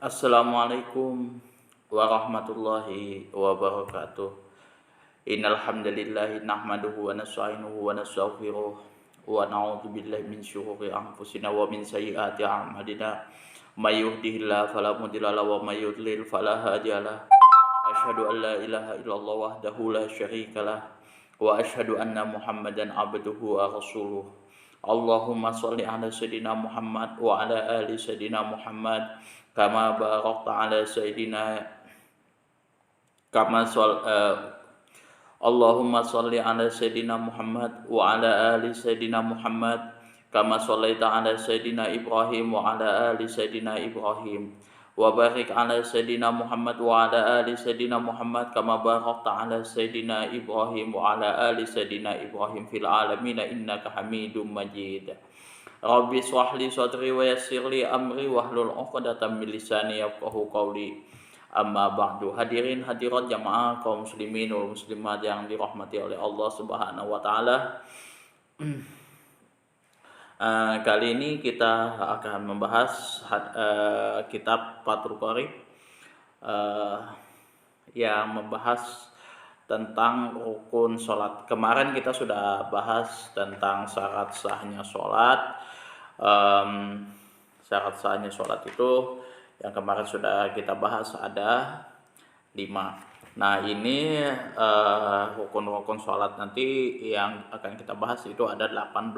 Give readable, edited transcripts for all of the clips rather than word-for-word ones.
Assalamualaikum warahmatullahi wabarakatuh. Innal hamdalillah nahmaduhu wa nasta'inuhu wa nastaghfiruh wa na'udzu billahi min syururi anfusina wa min sayyiati a'malina. May yahdihillahu fala mudilla lahu wa may yudlil fala hadiyalah. Asyhadu an la ilaha illallah wahdahu la syarikalah wa asyhadu anna Muhammadan abduhu wa rasuluh. Allahumma shalli ala sayidina Muhammad wa ala ali sayidina Muhammad kama barakta ala sayidina kama shol Allahumma shalli ala sayidina Muhammad wa ala ali sayidina Muhammad kama shallaita ala sayidina Ibrahim wa ala ali sayidina Ibrahim wa barik ala sayidina Muhammad wa ala ali sayidina Muhammad kama barakta ala sayidina Ibrahim wa ala ali sayidina Ibrahim fil alamin innaka Hamidum Majid. Rabbi shrah li sadri wa yassir li amri wahlul 'uqdatam min lisani yafqahu qawli. Amma ba'du. Hadirin hadirat jamaah kaum muslimin wal muslimat yang dirahmati oleh Allah Subhanahu wa taala. Kali ini kita akan membahas kitab Fathul Qorib yang membahas tentang rukun sholat. Kemarin kita sudah bahas tentang syarat sahnya sholat. Syarat sahnya sholat itu yang kemarin sudah kita bahas ada 5. Nah ini rukun-rukun sholat nanti yang akan kita bahas itu ada 18.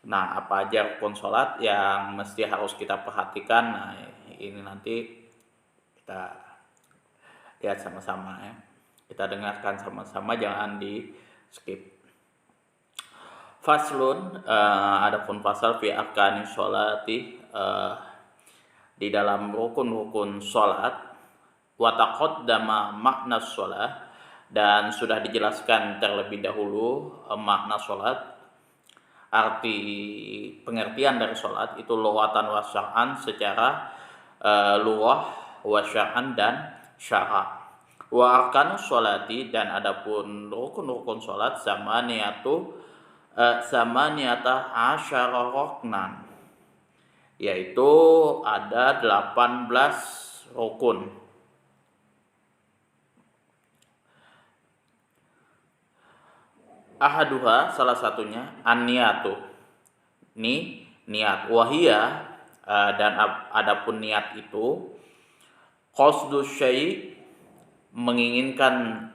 Nah apa aja rukun sholat yang mesti harus kita perhatikan. Nah ini nanti kita lihat sama-sama ya. Kita dengarkan sama-sama, jangan di skip. Faslun, adapun fasal fi arkani sholati, di dalam rukun-rukun sholat, wa taqaddama makna sholat, dan sudah dijelaskan terlebih dahulu makna sholat, arti pengertian dari sholat itu lughatan wa syar'an, secara lughah, wa syar'an dan syara'. Wa arkanus sholati, dan adapun rukun-rukun sholat samaniyata asyara ruknan, yaitu ada 18 rukun. Ahaduha, salah satunya an-niyatu, niat, wahia, dan adapun niat itu qasdus syai', menginginkan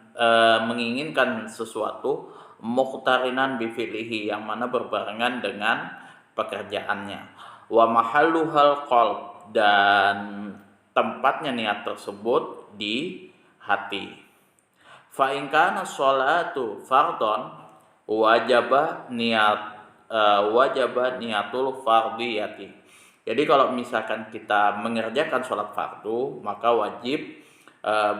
sesuatu, muqtarinan bi fi'lihi, yang mana berbarengan dengan pekerjaannya, wa mahalluhal qalb, dan tempatnya niat tersebut di hati. Fa in kana sholatu fardhon wajaba niatul fardhiyati. Jadi kalau misalkan kita mengerjakan sholat fardu, maka wajib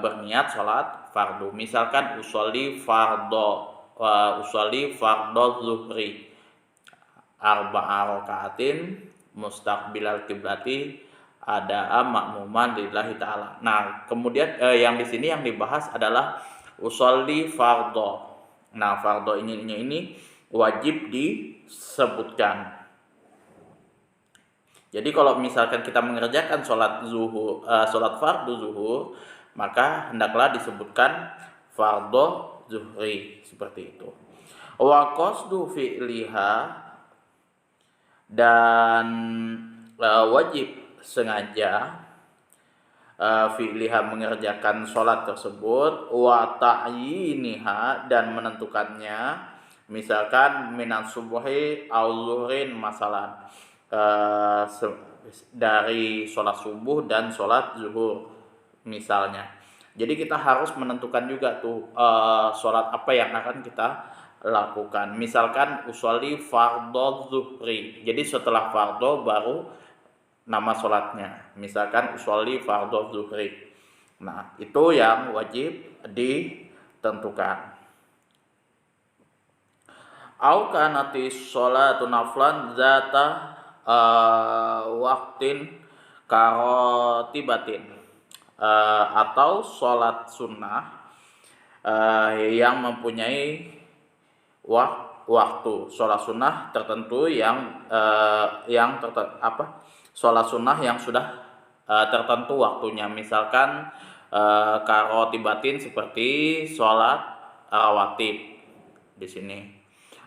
berniat sholat fardu. Misalkan usolli fardo zuhri arba'a rakaatin mustaqbilal qiblati ada makmuman lillahi ta'ala. Nah, kemudian yang di sini yang dibahas adalah usolli fardo. Nah, fardo ini wajib disebutkan. Jadi kalau misalkan kita mengerjakan sholat fardu zuhur, maka hendaklah disebutkan fardo zuhri, seperti itu. Wa qasdu fi'liha, dan wajib sengaja fi'liha, mengerjakan sholat tersebut, wa ta'yiniha, dan menentukannya, misalkan minas subuhi au zuhrin masalan, dari sholat subuh dan sholat zuhur misalnya. Jadi kita harus menentukan juga tuh sholat apa yang akan kita lakukan. Misalkan usolli fardhu zuhri, jadi setelah fardhu baru nama sholatnya. Misalkan usolli fardhu zuhri. Nah itu yang wajib ditentukan. Au kanati sholatu naflan zata waktin karotibatin, atau sholat sunnah yang mempunyai waktu, sholat sunnah tertentu sholat sunnah yang sudah tertentu waktunya, misalkan karotibatin seperti sholat rawatib di sini.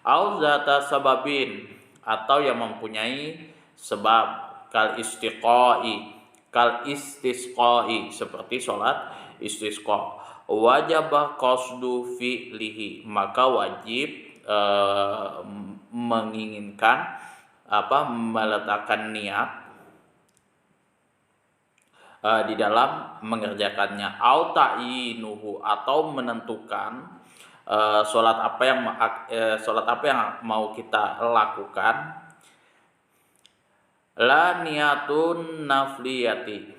Au zata sababin, atau yang mempunyai sebab, kal istisqai seperti sholat istisqa. Wajib qasdu fi'lihi, maka wajib menginginkan meletakkan niat di dalam mengerjakannya. Au ta'inuhu, atau menentukan sholat apa yang mau kita lakukan. La niyatun nafliyati,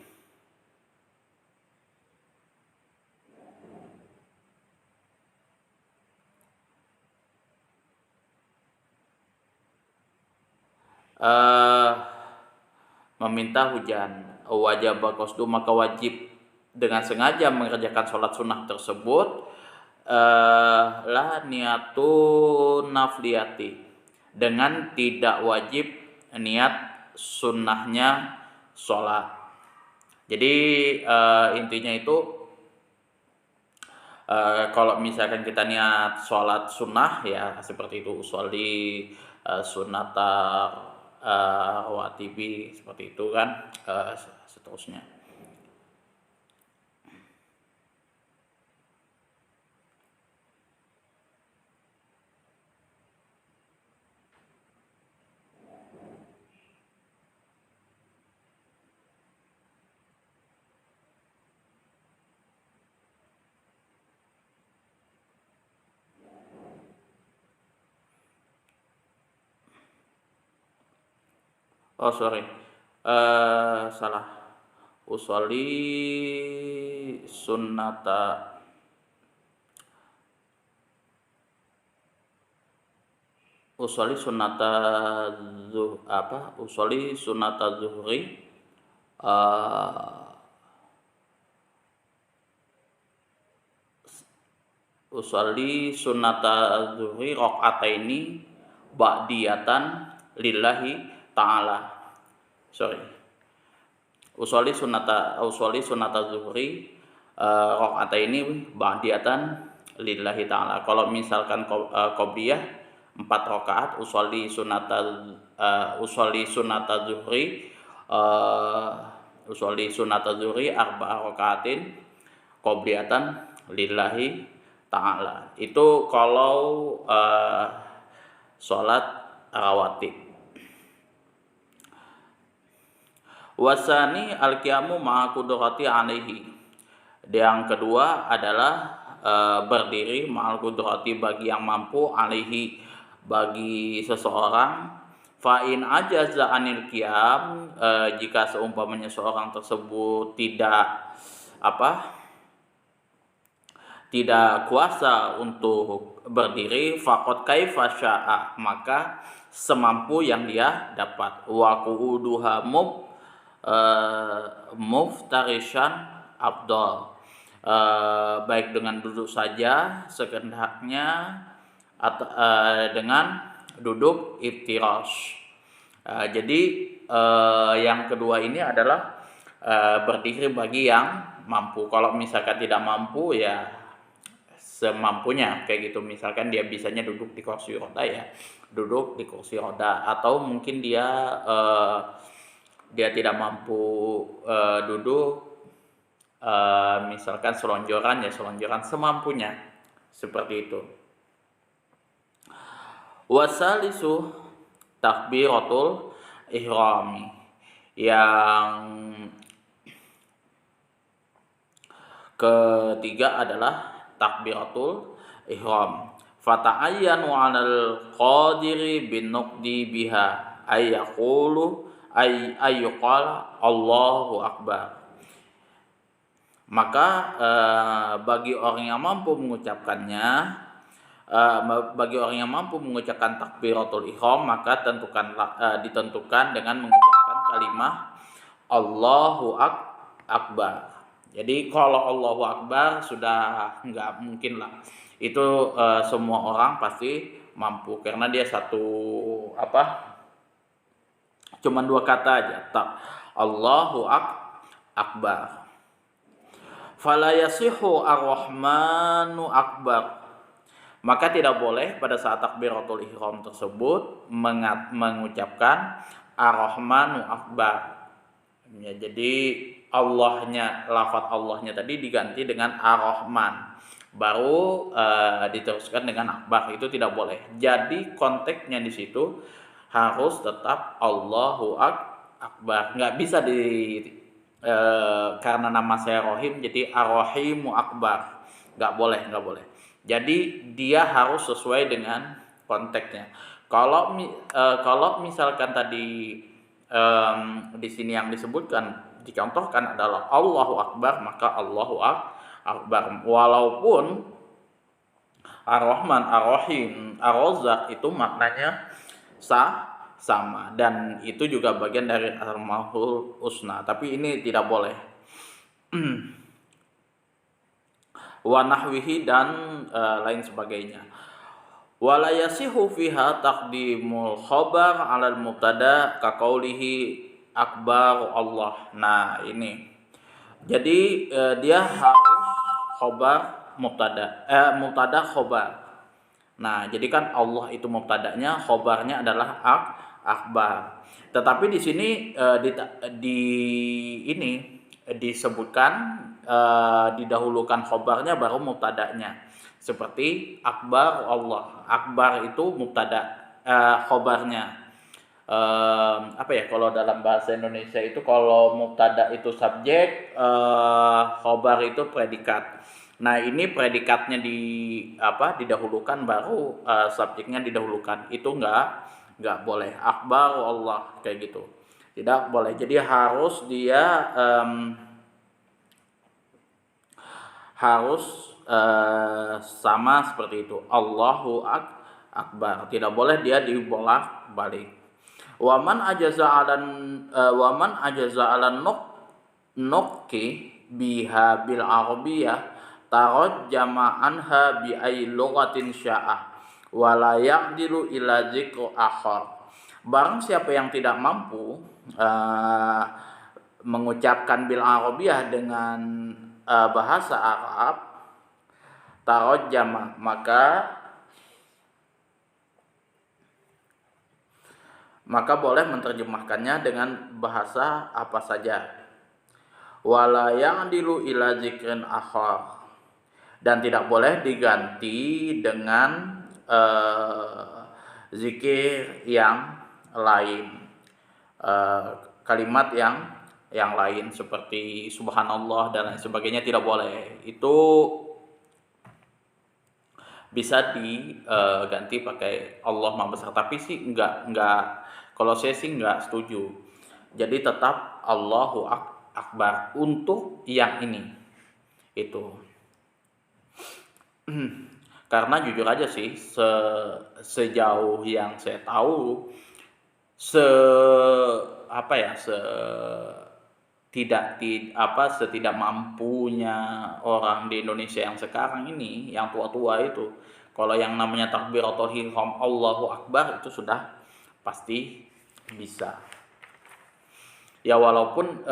meminta hujan. Wajib qasdu, maka wajib dengan sengaja mengerjakan sholat sunnah tersebut. La niyatun nafliyati, dengan tidak wajib niat sunnahnya sholat. Jadi intinya itu kalau misalkan kita niat sholat sunnah ya seperti itu, sholli sunnata watibi, seperti itu kan, seterusnya. Oh sorry, salah. Usolli sunnata usolli sunnata usolli sunnata zuhri, usolli sunnata zuhri rakaataini ba'diyatan lillahi ta'ala. Usolli sunnata zuhri rakaataini ba'diyatan lillahi ta'ala. Kalau misalkan qobliyah 4 rakaat, usolli sunnata zuhri arba'a rakaatin qobliyatan lillahi ta'ala. Itu kalau sholat rawatib. Wasani al-qiyamu ma'a qudrati alaihi. Yang kedua adalah berdiri ma'al qudrati, bagi yang mampu, alaihi, bagi seseorang. Fa'in ajaza anil qiyam, jika seumpamanya seorang tersebut tidak kuasa untuk berdiri, faqad kaifa syaa, maka semampu yang dia dapat. Wa qu'uduha muftarishan afdal, baik dengan duduk saja sekehendaknya atau dengan duduk iftirash. Jadi yang kedua ini adalah berdiri bagi yang mampu. Kalau misalkan tidak mampu ya semampunya, kayak gitu. Misalkan dia bisanya duduk di kursi roda ya duduk di kursi roda, atau mungkin dia tidak mampu duduk, misalkan selonjoran semampunya, seperti itu. Wasalisu takbiratul ihrami, yang ketiga adalah takbiratul ihram. Fata'ayyanu 'alal qadiri bin nuqdi biha ayyuqala Allahu akbar. Maka bagi orang yang mampu mengucapkannya, bagi orang yang mampu mengucapkan takbiratul ihram, maka ditentukan dengan mengucapkan kalimat Allahu akbar. Jadi kalau Allahu akbar sudah enggak mungkin lah. Itu semua orang pasti mampu, karena dia cuman 2 kata aja. Allahu akbar. Fala yasihu ar-Rahmanu akbar. Maka tidak boleh pada saat takbiratul ihram tersebut mengucapkan ar-Rahmanu akbar. Ya, jadi Allahnya, lafaz Allahnya tadi diganti dengan ar-Rahman. Baru diteruskan dengan akbar, itu tidak boleh. Jadi konteksnya di situ harus tetap Allahu akbar. Nggak bisa karena nama saya Rohim jadi ar-Rahimu akbar. Nggak boleh. Jadi dia harus sesuai dengan konteksnya. Kalau misalkan tadi di sini yang disebutkan dicontohkan adalah Allahu akbar, maka Allahu akbar. Walaupun Ar-Rahman, Ar-Rahim, Ar-Razzaq itu maknanya sama, dan itu juga bagian dari Al-Mahul Husna, tapi ini tidak boleh. Wa nahwihi dan lain sebagainya. Wala yasihu fiha taqdimul khabar 'alal mubtada ka qaulihi akbar Allah. Nah, ini. Jadi dia harus khabar mubtada khabar. Nah, jadi kan Allah itu mubtadanya, khabarnya adalah akbar. Tetapi di sini disebutkan didahulukan khabarnya baru mubtadanya. Seperti akbar Allah. Akbar itu mubtada, khabarnya. Kalau dalam bahasa Indonesia itu kalau mubtada itu subjek, khabar itu predikat. Nah, ini predikatnya didahulukan baru subjeknya didahulukan. Itu enggak boleh. Akbar Allah kayak gitu. Tidak boleh. Jadi harus dia sama seperti itu. Allahu akbar. Tidak boleh dia dibolak-balik. Waman ajaza 'alan nukki biha bil arabiyah tarajjama anha bi ay lughatin sya'a wa la yaqdiru ila dzikr akhar. Barang siapa yang tidak mampu mengucapkan bil arabiyah dengan bahasa Arab, tarajjama, maka boleh menerjemahkannya dengan bahasa apa saja. Wala ya'dilu ila dzikrin akhar, dan tidak boleh diganti dengan zikir yang lain, kalimat yang lain seperti subhanallah dan lain sebagainya, tidak boleh. Itu bisa diganti pakai Allah Maha Besar, tapi sih enggak, kalau saya sih enggak setuju. Jadi tetap Allahu akbar untuk yang ini itu. Karena jujur aja sih, sejauh yang saya tahu, setidak mampunya orang di Indonesia yang sekarang ini, yang tua-tua itu, kalau yang namanya takbiratul ihram Allahu akbar itu sudah pasti bisa. Ya walaupun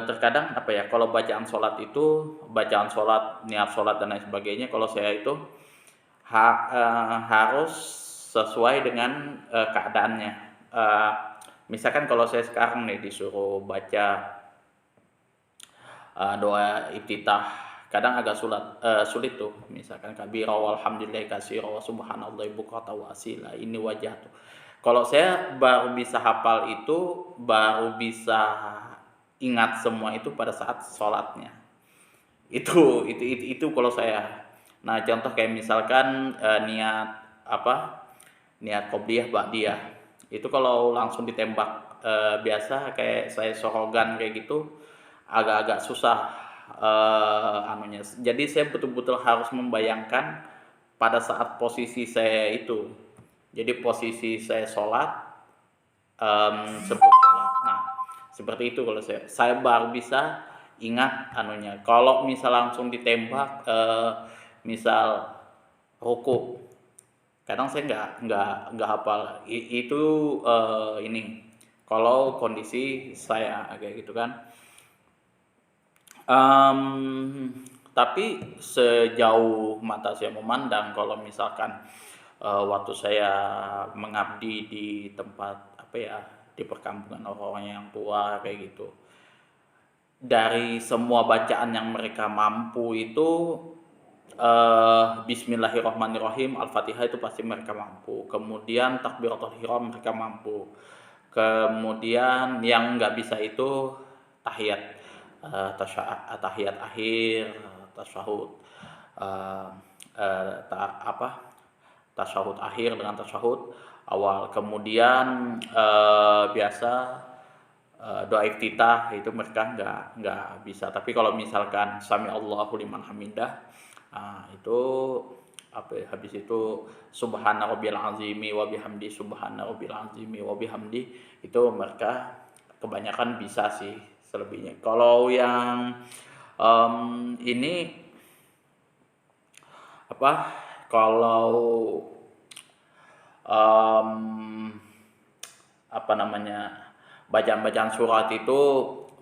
terkadang kalau bacaan sholat, niat sholat dan lain sebagainya, kalau saya itu harus sesuai dengan keadaannya. Misalkan kalau saya sekarang nih disuruh baca doa iftitah, kadang agak sulit tuh. Misalkan kabira walhamdulillahi katsira wa subhanallahi bukratan wa asila, ini wajah tuh. Kalau saya baru bisa hafal itu, baru bisa ingat semua itu pada saat sholatnya. Itu kalau saya. Nah, contoh kayak misalkan niat qobliyah ba'diyah. Itu kalau langsung ditembak biasa kayak saya sorogan kayak gitu, agak-agak susah anunya. Jadi saya betul-betul harus membayangkan pada saat posisi saya itu. Jadi posisi saya sholat, sebelum sholat, nah seperti itu kalau saya baru bisa ingat anunya. Kalau misal langsung ditembak, misal ruku, kadang saya nggak hafal itu. Ini kalau kondisi saya kayak gitu kan. Tapi sejauh mata saya memandang, kalau misalkan waktu saya mengabdi di tempat apa ya, di perkampungan orang-orang yang tua kayak gitu, dari semua bacaan yang mereka mampu itu Bismillahirrahmanirrahim, Al-Fatihah itu pasti mereka mampu. Kemudian takbiratul ihram mereka mampu. Kemudian yang nggak bisa itu tahiyat, tahiyat akhir, tasyahud, eh, tasyahud akhir dengan tasyahud awal. Kemudian biasa doa iftitah itu mereka nggak bisa. Tapi kalau misalkan sami Allahu liman hamidah, itu apa ya, habis itu subhana rabbil azimi wa bihamdi, subhana rabbil azimi wa bihamdi, itu mereka kebanyakan bisa sih selebihnya. Kalau yang ini apa, kalau um, apa namanya, bacaan-bacaan surat itu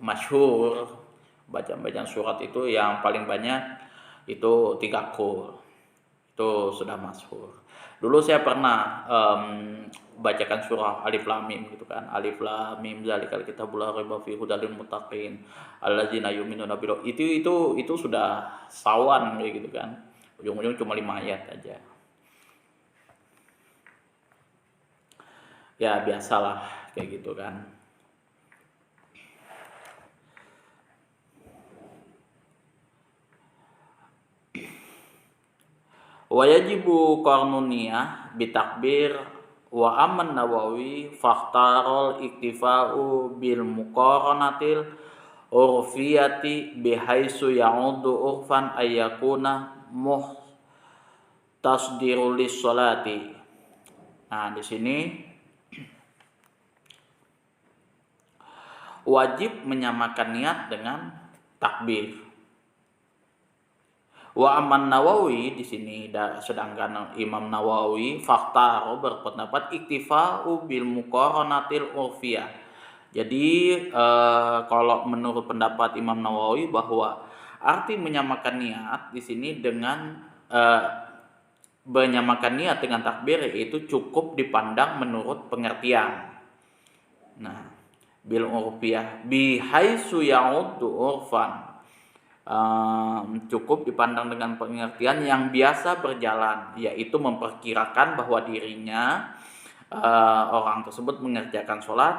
masyhur. Bacaan-bacaan surat itu yang paling banyak itu 3 qul. Itu sudah masyhur. Dulu saya pernah bacakan surah Alif Lam Mim gitu kan. Alif Lam Mim zalikal kitabul la raiba fihi hudal lil muttaqin allazina yu'minuna bil itu sudah sawan kayak gitu kan. Ujung-ujung cuma 5 ayat aja. Ya biasalah kayak gitu kan. Wa yajibu qarnuniyah bitakbir wa aman Nawawi fakhtarol iktifa'u bil muqaranatil urfiyati bihaisu ya'udu urfan ayyakuna tasdirul lis salati. Nah, di sini wajib menyamakan niat dengan takbir. Wa aman Nawawi di sini, sedangkan Imam Nawawi faktaro berpendapat iktifa'u bil muqaranatil urfiyah. Jadi kalau menurut pendapat Imam Nawawi bahwa arti menyamakan niat di sini dengan menyamakan niat dengan takbir itu cukup dipandang menurut pengertian. Nah, bil urfiyah bihaisu ya'uddu urfan, cukup dipandang dengan pengertian yang biasa berjalan, yaitu memperkirakan bahwa dirinya orang tersebut mengerjakan sholat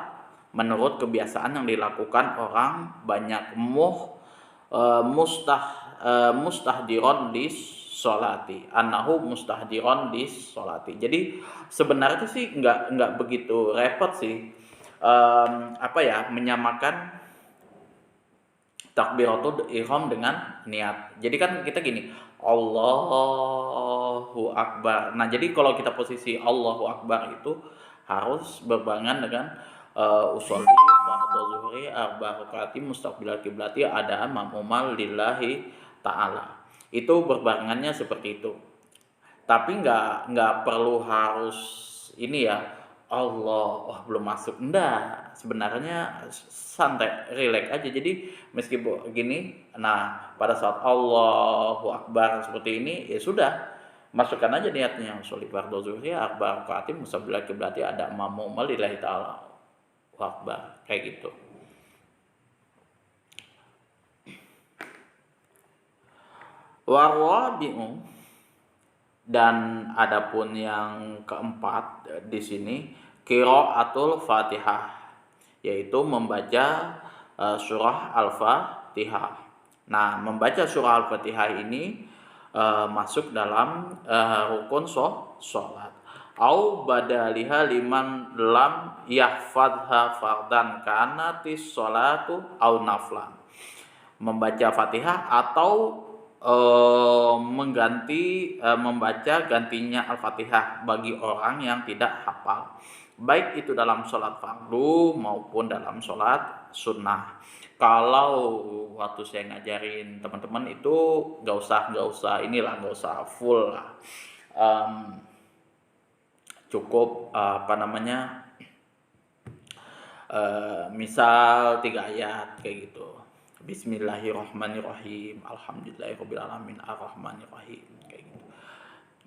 menurut kebiasaan yang dilakukan orang banyak, mustahdiron di sholati, annahu mustahdiron di sholati. Jadi sebenarnya sih nggak begitu repot sih, apa ya, menyamakan takbiratul ihram dengan niat. Jadi kan kita gini, Allahu Akbar. Nah, jadi kalau kita posisi Allahu Akbar itu harus berbarengan dengan usolli fardhu zuhri arba rakaati mustaqbilal kiblati adaan ma'mumal lillahi ta'ala. Itu berbarengannya seperti itu. Tapi nggak perlu harus ini ya, Allah, oh belum masuk. Enggak, sebenarnya santai, relax aja. Jadi meskipun gini, nah pada saat Allahu Akbar seperti ini, ya sudah, masukkan aja niatnya. Sholli fardhu zuhri arba rakaatin musabbilah kiblati ada mamuma lillahi ta'ala Akbar, kayak gitu. Warabi'u, dan adapun yang keempat di sini qiraatul Fatihah, yaitu membaca surah Al-Fatihah. Nah, membaca surah Al-Fatihah ini masuk dalam rukun sholat. Au badaliha liman lam yahfadha fardan kanatis sholatu au naflan. Membaca Fatihah atau membaca gantinya Al-Fatihah bagi orang yang tidak hafal, baik itu dalam sholat fardu maupun dalam sholat sunnah. Kalau waktu saya ngajarin teman-teman itu nggak usah full lah, cukup misal 3 ayat kayak gitu. Bismillahirrahmanirrahim, alhamdulillahirabbil alamin, arrahmanirrahim, kayak gitu.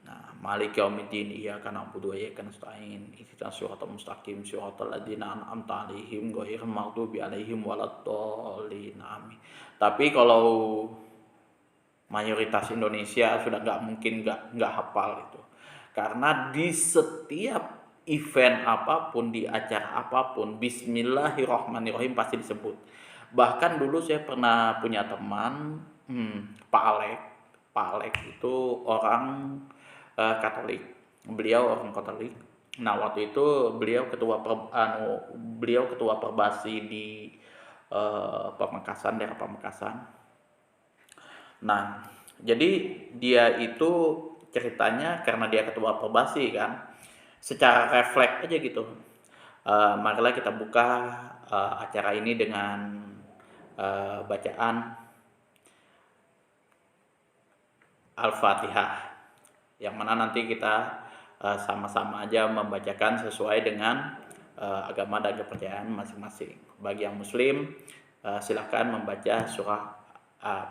Nah, maliki yaumiddin, iyyaka na'budu wa iyyaka nasta'in, ihdinas siratal mustaqim, siratal ladzina an'amta 'alaihim ghairil maghdubi 'alaihim waladdallin. Amin. Tapi kalau mayoritas Indonesia sudah nggak mungkin nggak hafal itu, karena di setiap event apapun, di acara apapun, Bismillahirrahmanirrahim pasti disebut. Bahkan dulu saya pernah punya teman, Pak Alek. Pak Alek itu orang Katolik. Beliau orang Katolik. Nah, waktu itu beliau ketua Perbasi di Pamekasan, daerah Pamekasan. Nah, jadi dia itu ceritanya karena dia ketua Perbasi kan, secara refleks aja gitu. Marilah kita buka acara ini dengan bacaan Al-Fatihah, yang mana nanti kita sama-sama aja membacakan sesuai dengan agama dan kepercayaan masing-masing. Bagi yang muslim, silakan membaca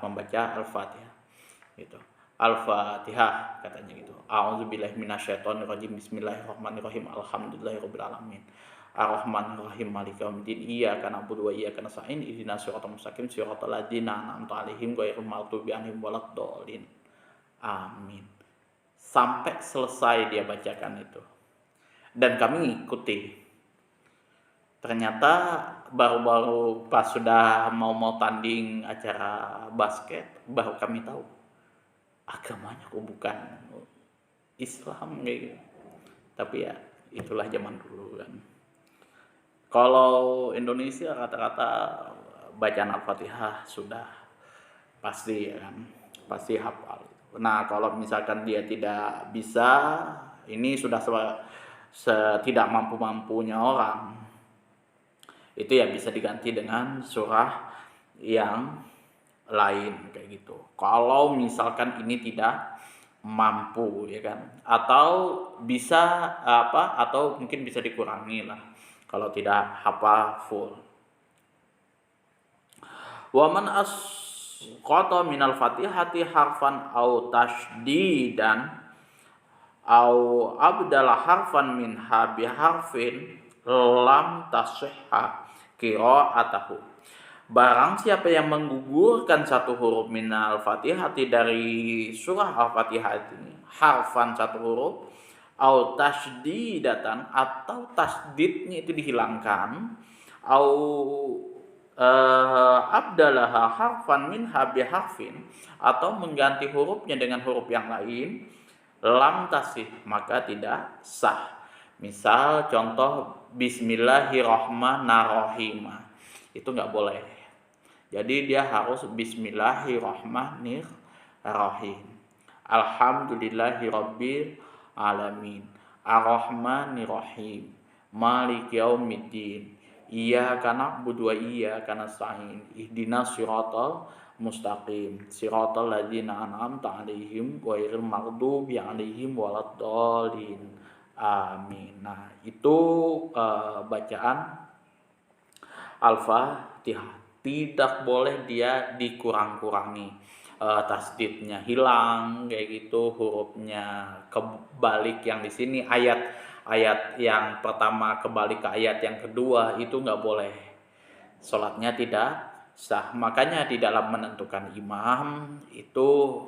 membaca Al-Fatihah gitu. Al-Fatihah katanya gitu. A'udzubillahi minasyaitonirrajim. Bismillahirrahmanirrahim. Alhamdulillahirabbil alamin. Ar-Rahmanir-Rahim, Maliki yaumiddin, iyyaka na'budu wa iyyaka nasta'in, ihdinas siratal mustaqim, siratal ladzina an'amta 'alaihim ghairil maghdubi 'alaihim waladdallin. Amin. Sampai selesai dia bacakan itu. Dan kami ngikuti. Ternyata baru-baru pas sudah mau tanding acara basket, baru kami tahu agamanya kok bukan Islam kayak gitu. Tapi ya itulah zaman dulu kan. Kalau Indonesia rata-rata bacaan Al-Fatihah sudah pasti ya kan, pasti hafal. Nah, kalau misalkan dia tidak bisa, ini sudah tidak mampu-mampunya orang, itu ya bisa diganti dengan surah yang lain kayak gitu. Kalau misalkan ini tidak mampu ya kan, atau bisa atau mungkin bisa dikurangi lah kalau tidak hafal full. Wa man asqata minal fatihati harfan au tasdidan au abdala harfan min habi harfin lam tasihha qira'atahu. Barang siapa yang menggugurkan satu huruf minal fatihati dari surah Al-Fatihah ini, harfan satu huruf, au tasdidatan atau tasdidnya itu dihilangkan, au abdalaha harfan min habi harfin, atau mengganti hurufnya dengan huruf yang lain, lam tasih, maka tidak sah. Misal contoh Bismillahirrahmanirrahim, itu nggak boleh. Jadi dia harus Bismillahirrahmanirrahim. Alhamdulillahirabbil alamin. Arrahmanirrahim. Maliki yaumiddin. Iyyaka na'budu wa iyyaka nasta'in. Ihdinas siratal mustaqim. Siratal ladzina an'amta 'alaihim ghairil maghdubi 'alaihim waladdallin. Amin. Nah, itu bacaan Al-Fatihah. Tidak boleh dia dikurang-kurangi, tasdidnya hilang kayak gitu, hurufnya kebalik yang di sini ayat yang pertama kebalik ke ayat yang kedua, itu nggak boleh, sholatnya tidak sah. Makanya di dalam menentukan imam itu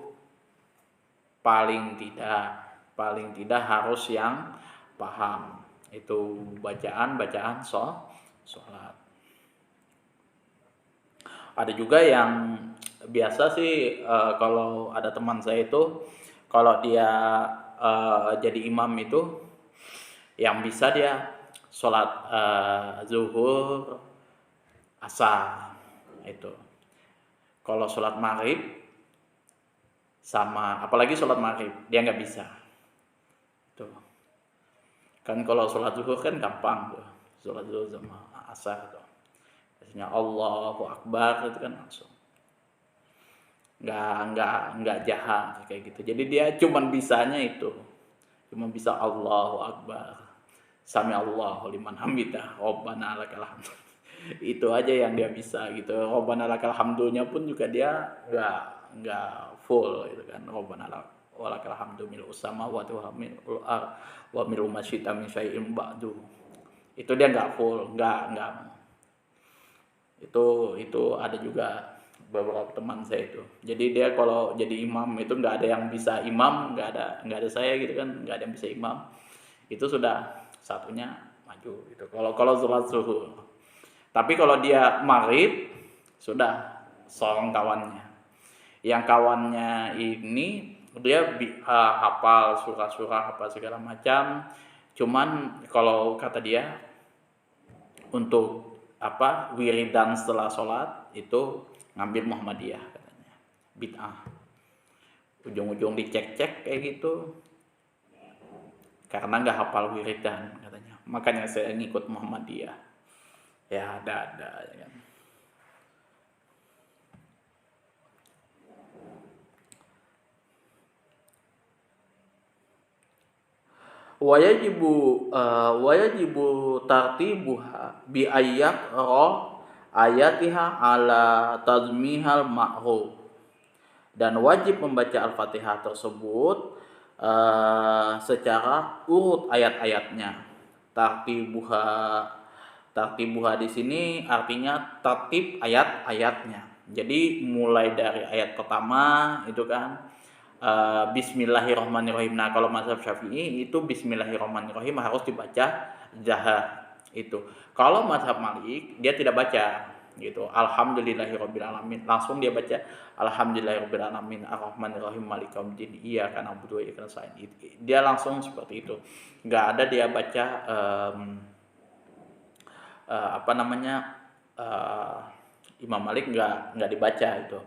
paling tidak harus yang paham itu bacaan sholat. Ada juga yang biasa sih, kalau ada teman saya itu, kalau dia jadi imam itu, yang bisa dia sholat zuhur, asar itu. Kalau sholat maghrib sama, apalagi sholat maghrib, dia nggak bisa. Tuh. Kan kalau sholat zuhur kan gampang tuh, sholat zuhur sama asar tuh. Biasanya Allahu Akbar itu kan langsung. Nggak jahat kayak gitu. Jadi dia cuman bisanya itu. Cuma bisa Allahu Akbar. Sami Allahu liman hamidah. Rabbana lakal hamd. Itu aja yang dia bisa gitu. Robbana lakal hamdunya pun juga dia nggak full gitu kan. Robbana walakal hamdu mil samawati wa mil ma syi'ta min syai'in ba'du. Itu dia nggak full, nggak. Itu ada juga beberapa teman saya itu. Jadi dia kalau jadi imam itu nggak ada yang bisa imam, nggak ada saya gitu kan, nggak ada yang bisa imam. Itu sudah satunya maju gitu. Kalau sholat zuhur. Tapi kalau dia maghrib sudah seorang kawannya. Yang kawannya ini dia hafal surah-surah apa segala macam. Cuman kalau kata dia untuk wiridan setelah sholat itu ngambil Muhammadiyah katanya, bid'ah. Ujung-ujung dicek-cek kayak gitu karena nggak hafal wiridan katanya. Makanya saya ngikut Muhammadiyah. Ya ada ya kan. Wayajibu tartibuha bi ayatiha ala tazmihal ma'ruf, dan wajib membaca Al-Fatihah tersebut secara urut ayat-ayatnya. Tartibuha di sini artinya tertib ayat-ayatnya. Jadi mulai dari ayat pertama itu kan Bismillahirrahmanirrahim. Nah, kalau mazhab Syafi'i itu Bismillahirrahmanirrahim harus dibaca jahar itu. Kalau mazhab Malik dia tidak baca gitu. Alhamdulillahirabbil alamin. Langsung dia baca Alhamdulillahirabbil alamin arrahmanirrahim maliki yaumiddin iyyaka na'budu wa iyyaka nasta'in. Dia langsung seperti itu. Enggak ada dia baca Imam Malik enggak dibaca itu.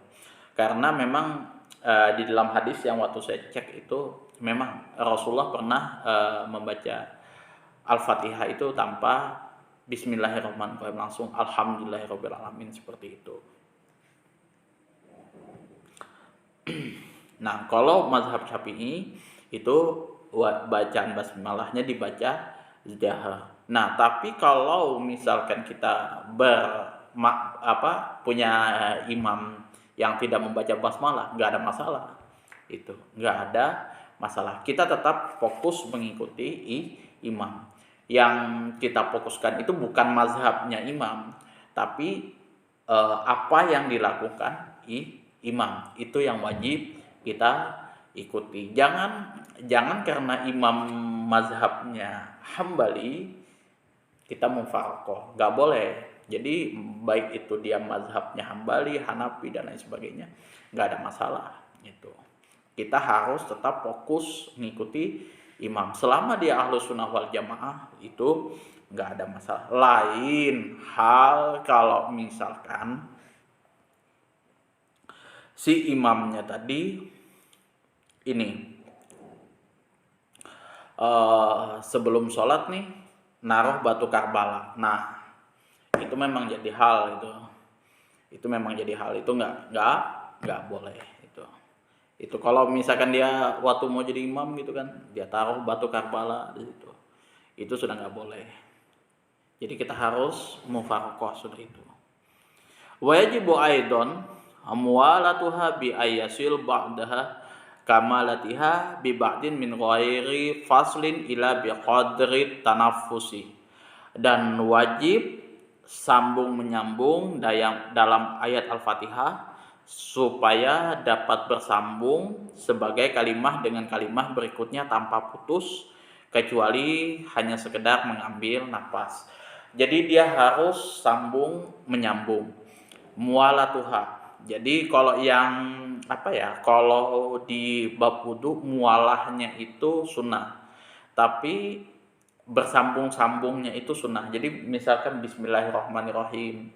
Karena memang di dalam hadis yang waktu saya cek itu memang Rasulullah pernah membaca Al-Fatihah itu tanpa Bismillahirrahmanirrahim, langsung Alhamdulillahirabbil alamin seperti itu. Nah, kalau mazhab Syafi'i itu bacaan basmalahnya dibaca jahar. Nah, tapi kalau misalkan kita punya imam yang tidak membaca basmalah, nggak ada masalah. Itu nggak ada masalah. Kita tetap fokus mengikuti imam. Yang kita fokuskan itu bukan mazhabnya imam, tapi apa yang dilakukan imam. Itu yang wajib kita ikuti. Jangan karena imam mazhabnya Hambali kita mufaraqah, nggak boleh. Jadi baik itu dia mazhabnya Hambali, Hanafi dan lain sebagainya, nggak ada masalah itu. Kita harus tetap fokus mengikuti imam. Selama dia Ahlus Sunnah wal Jamaah itu nggak ada masalah. Lain hal kalau misalkan si imamnya tadi ini sebelum sholat nih naruh batu Karbala. Nah, itu memang jadi hal itu memang jadi hal itu nggak boleh itu kalau misalkan dia waktu mau jadi imam gitu kan dia taruh batu Karbala di situ, itu sudah nggak boleh. Jadi kita harus mufaraqah sudah itu. Wajibu aidon amwalatuha bi ayasil ba'daha kamalatiha bi ba'din min ghairi faslin ila bi qadri tanaffusi, dan wajib sambung menyambung dalam ayat Al-Fatihah supaya dapat bersambung sebagai kalimah dengan kalimah berikutnya tanpa putus kecuali hanya sekedar mengambil nafas. Jadi dia harus sambung menyambung. Mualatuha. Jadi kalau kalau di bab wudu mualahnya itu sunnah. Tapi bersambung-sambungnya itu sunnah. Jadi misalkan Bismillahirrahmanirrahim,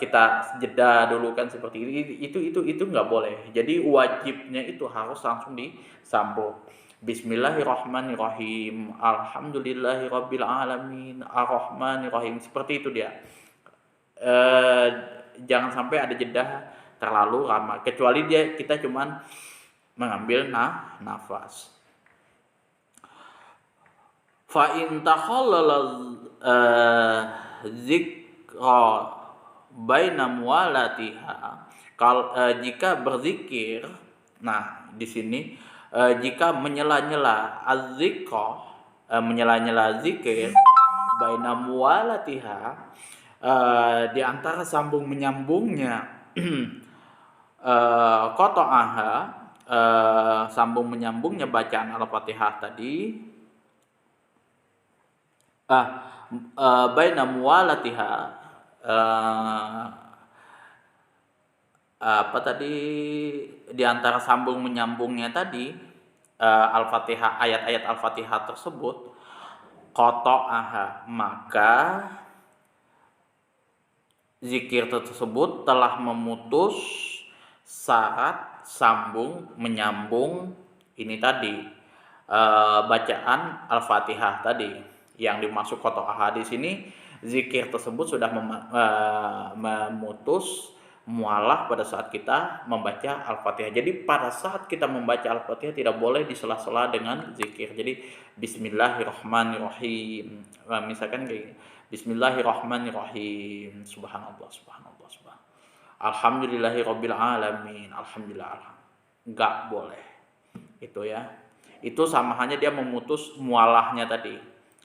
kita jeda dulu kan seperti ini, itu nggak boleh. Jadi wajibnya itu harus langsung disambung. Bismillahirrahmanirrahim, Alhamdulillahirabbil alamin, arrahmanirrahim, seperti itu dia. Jangan sampai ada jeda terlalu lama, kecuali kita cuman mengambil nafas. Fa in takhallala zikra baina muwalatiha, jika berzikir, nah di sini jika menyela-nyela az-zikra, menyela-nyela zikir, baina muwalatiha, di antara sambung menyambungnya qata'aha, sambung menyambungnya bacaan Al-Fatihah tadi, baina muwalatiha, apa tadi, di antara sambung menyambungnya tadi, Al-Fatihah, ayat-ayat Al-Fatihah tersebut, qata'aha, maka zikir tersebut telah memutus syarat sambung menyambung ini tadi, bacaan Al-Fatihah tadi. Yang dimaksud qata'aha di sini, zikir tersebut sudah memutus mualah pada saat kita membaca Al-Fatihah. Jadi pada saat kita membaca Al-Fatihah tidak boleh disela-sela dengan zikir. Jadi bismillahirrahmanirrahim, misalkan kayak bismillahirrahmanirrahim, subhanallah subhanallah subhanallah, alhamdulillahirabbil alamin, alhamdulillah, enggak boleh itu ya. Itu sama hanya dia memutus mualahnya tadi.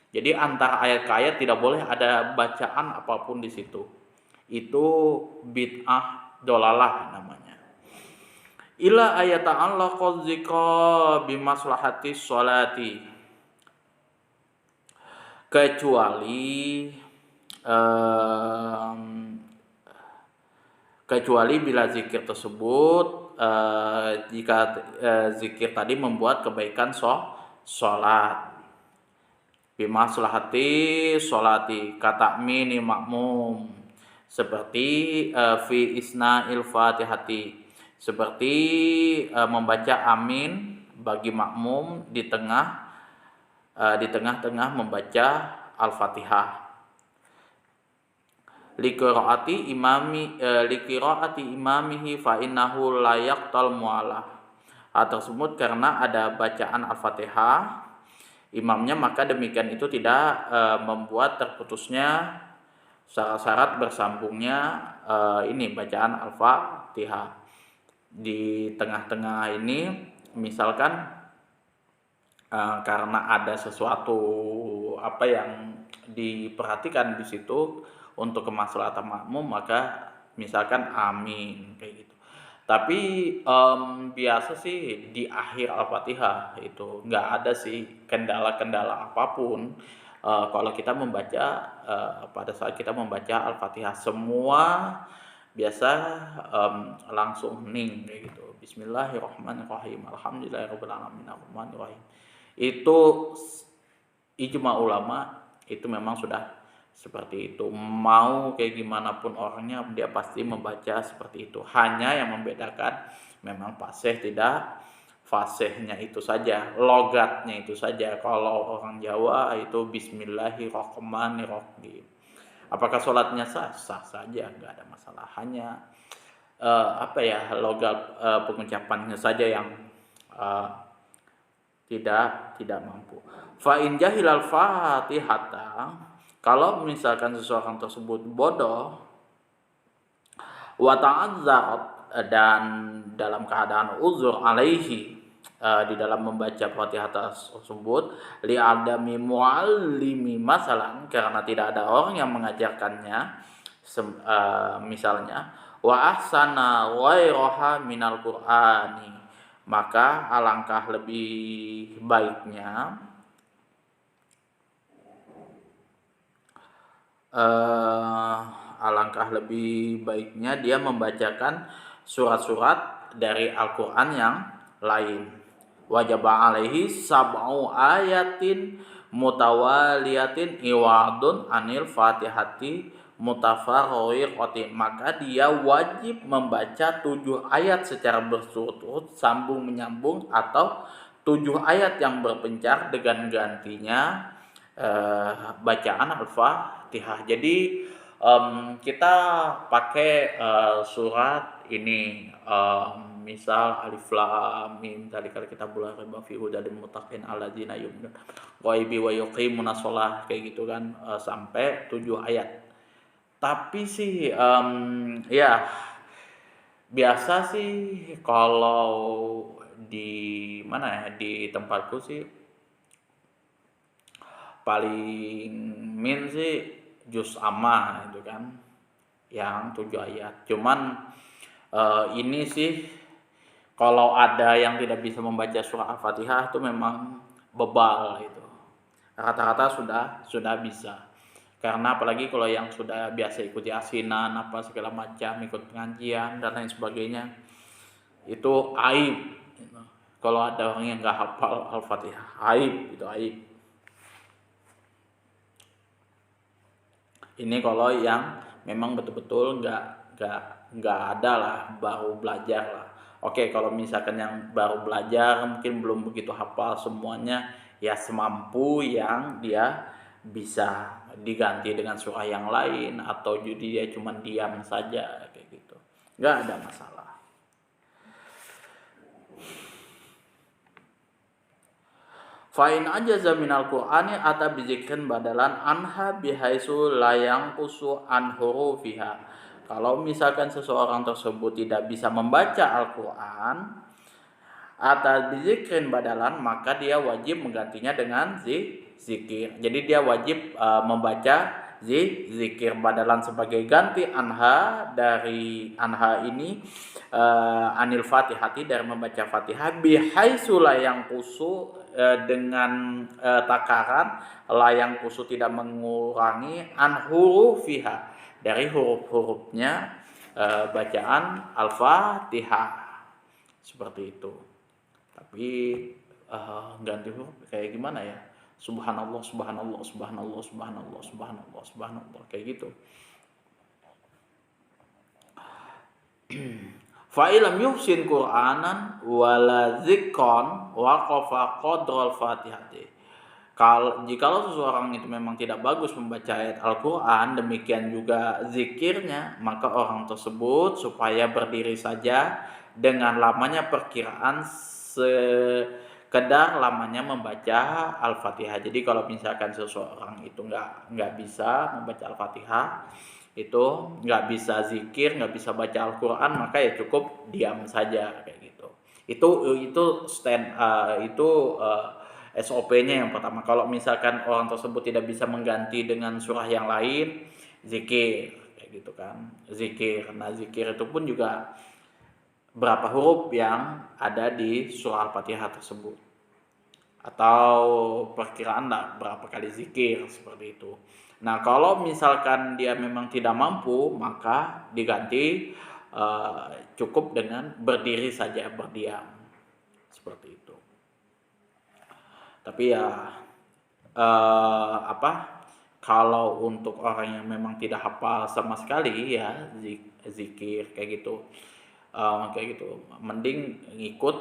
Jadi antara ayat ke ayat tidak boleh ada bacaan apapun di situ. Itu bid'ah dolalah namanya. Ila ayata Allah qadzika bimaslahati sholati, kecuali bila zikir tersebut, jika zikir tadi membuat kebaikan sholat, bimaslahati sholati, kata mini makmum, seperti fi isna'il fatihati, seperti membaca amin bagi makmum di tengah-tengah membaca Al-Fatihah. Liqiraati imamihi fa innahu la yaqtal mu'alah. Hal tersebut karena ada bacaan Al-Fatihah imamnya, maka demikian itu tidak membuat terputusnya syarat bersambungnya ini bacaan Al-Fatihah. Di tengah-tengah ini misalkan karena ada sesuatu apa yang diperhatikan di situ untuk kemaslahatan makmum, maka misalkan amin kayak gitu. Tapi biasa sih di akhir Al-Fatihah itu nggak ada sih kendala-kendala apapun. Kalau kita membaca pada saat kita membaca Al-Fatihah, semua biasa langsung hening kayak gitu. Bismillahirrahmanirrahim, alhamdulillahirabbil alamin, arrahmanirrahim. Itu ijma ulama itu memang sudah seperti itu. Mau kayak gimana pun orangnya, dia pasti membaca seperti itu. Hanya yang membedakan memang fasih tidak fasihnya itu saja, logatnya itu saja. Kalau orang Jawa itu bismillahirrahmanirrahim. Apakah sholatnya sah? Sah saja, nggak ada masalah. Hanya logat pengucapannya saja yang tidak mampu. Fa in jahilal fatihata, kalau misalkan seseorang tersebut bodoh, wa ta'adzzarat, dan dalam keadaan uzur alaihi, di dalam membaca Fatihah tersebut, li adami muallimi masalan, karena tidak ada orang yang mengajarkannya, misalnya wa ahsana ghairaha minal qur'ani, maka alangkah lebih baiknya dia membacakan surat-surat dari Al-Quran yang lain. Wajaba alaihi sab'u ayatin mutawaliyatin iwadun anil fatihati mutafarriqati, maka dia wajib membaca 7 ayat secara berturut-turut sambung menyambung, atau 7 ayat yang berpencar dengan gantinya bacaan Al-Fatihah. Jadi kita pakai surat ini, misal alif lam mim dzalikal kitabul la raiba fihi hudal lil muttaqin alladzina yu'minuna ghaibi wa yuqimuna shalah, kayak gitu kan, sampai 7 ayat. Tapi sih ya biasa sih kalau di mana ya, di tempatku sih paling min sih juz amma itu kan yang 7 ayat. Cuman ini sih kalau ada yang tidak bisa membaca surah Al-Fatihah itu memang bebal itu. Rata-rata sudah bisa. Karena apalagi kalau yang sudah biasa ikuti asinan apa segala macam, ikut pengajian dan lain sebagainya, itu aib. Gitu. Kalau ada orang yang nggak hafal Al-Fatihah, aib itu aib. Ini kalau yang memang betul-betul nggak ada lah, baru belajar lah. Oke, kalau misalkan yang baru belajar mungkin belum begitu hafal semuanya, ya semampu yang dia bisa diganti dengan surah yang lain atau jadi dia cuma diam saja kayak gitu. Nggak ada masalah. Fa'in ajaza minal Qur'ani ata bizikrin badalan anha bihaisu layang kusu an hurufiha. Kalau misalkan seseorang tersebut tidak bisa membaca Al-Quran ata bizikrin badalan, maka dia wajib menggantinya dengan zikir. Jadi dia wajib membaca zikir badalan sebagai ganti anha, dari anha ini anil fatihati, dari membaca fatihah, bihaisu layang kusu dengan takaran layang kusu tidak mengurangi an hurufiha, dari huruf-hurufnya bacaan Al-Fatihah, seperti itu. Tapi ganti huruf kayak gimana ya, subhanallah subhanallah subhanallah subhanallah subhanallah subhanallah kayak gitu. Fa'ilam yuhsin Qur'anan wala zikron waqafa qadral fatihati. Jikalau seseorang itu memang tidak bagus membaca ayat Al-Quran, demikian juga zikirnya, maka orang tersebut supaya berdiri saja dengan lamanya perkiraan sekedar lamanya membaca Al-Fatihah. Jadi kalau misalkan seseorang itu nggak bisa membaca Al-Fatihah, itu nggak bisa zikir, nggak bisa baca Al-Quran, maka ya cukup diam saja kayak gitu. Itu SOP-nya yang pertama. Kalau misalkan orang tersebut tidak bisa mengganti dengan surah yang lain, zikir kayak gitu kan, zikir. Nah zikir itu pun juga berapa huruf yang ada di surah Al-Fatihah tersebut, atau perkiraan lah berapa kali zikir, seperti itu. Nah kalau misalkan dia memang tidak mampu, maka diganti cukup dengan berdiri saja, berdiam, seperti itu. Tapi ya kalau untuk orang yang memang tidak hafal sama sekali, ya zikir kayak gitu, mending ngikut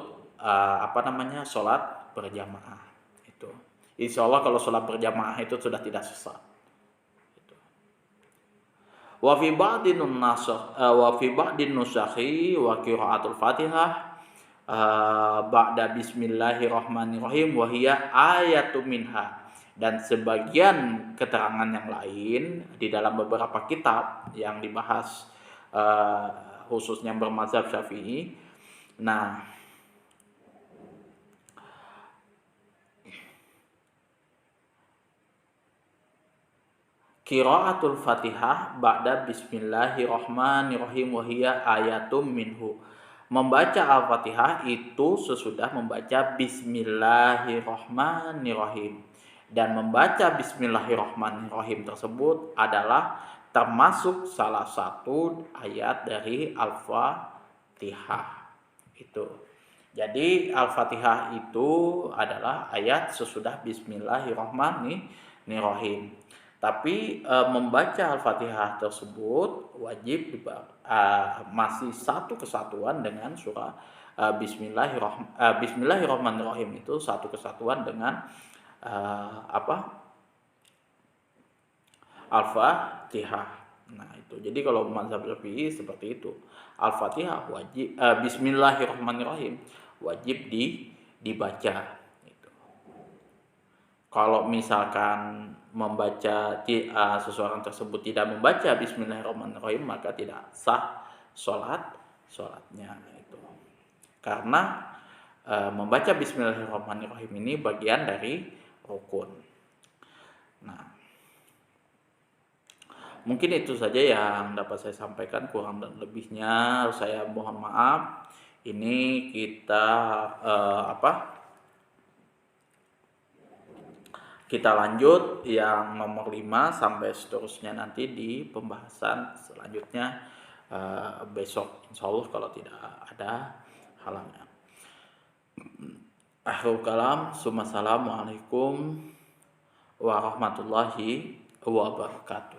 sholat berjamaah itu. Insya Allah kalau sholat berjamaah itu sudah tidak sesat. Wa fi ba'din nusakhi wa qiraatul Fatihah ba'da bismillahirrahmanirrahim wa hiya ayatu minha. Dan sebagian keterangan yang lain di dalam beberapa kitab yang dibahas khususnya bermazhab Syafi'i. Nah, qiraatul Fatihah ba'da bismillahirrahmanirrahim wa hiya ayatum minhu. Membaca Al-Fatihah itu sesudah membaca bismillahirrahmanirrahim. Dan membaca bismillahirrahmanirrahim tersebut adalah termasuk salah satu ayat dari Al-Fatihah. Itu. Jadi Al-Fatihah itu adalah ayat sesudah bismillahirrahmanirrahim. Tapi membaca Al-Fatihah tersebut wajib masih satu kesatuan dengan surah Bismillahirrahmanirrahim, itu satu kesatuan dengan Al-Fatihah. Nah itu. Jadi kalau mazhab Syafi'i seperti itu. Al-Fatihah wajib, Bismillahirrahmanirrahim wajib dibaca. Gitu. Kalau misalkan seseorang tersebut tidak membaca Bismillahirrahmanirrahim, maka tidak sah sholatnya itu. Karena membaca Bismillahirrahmanirrahim ini bagian dari rukun. Nah, mungkin itu saja yang dapat saya sampaikan, kurang dan lebihnya saya mohon maaf. Ini kita kita lanjut yang nomor 5 sampai seterusnya nanti di pembahasan selanjutnya besok, insya Allah kalau tidak ada halangan. Akhirul kalam, assalamualaikum warahmatullahi wabarakatuh.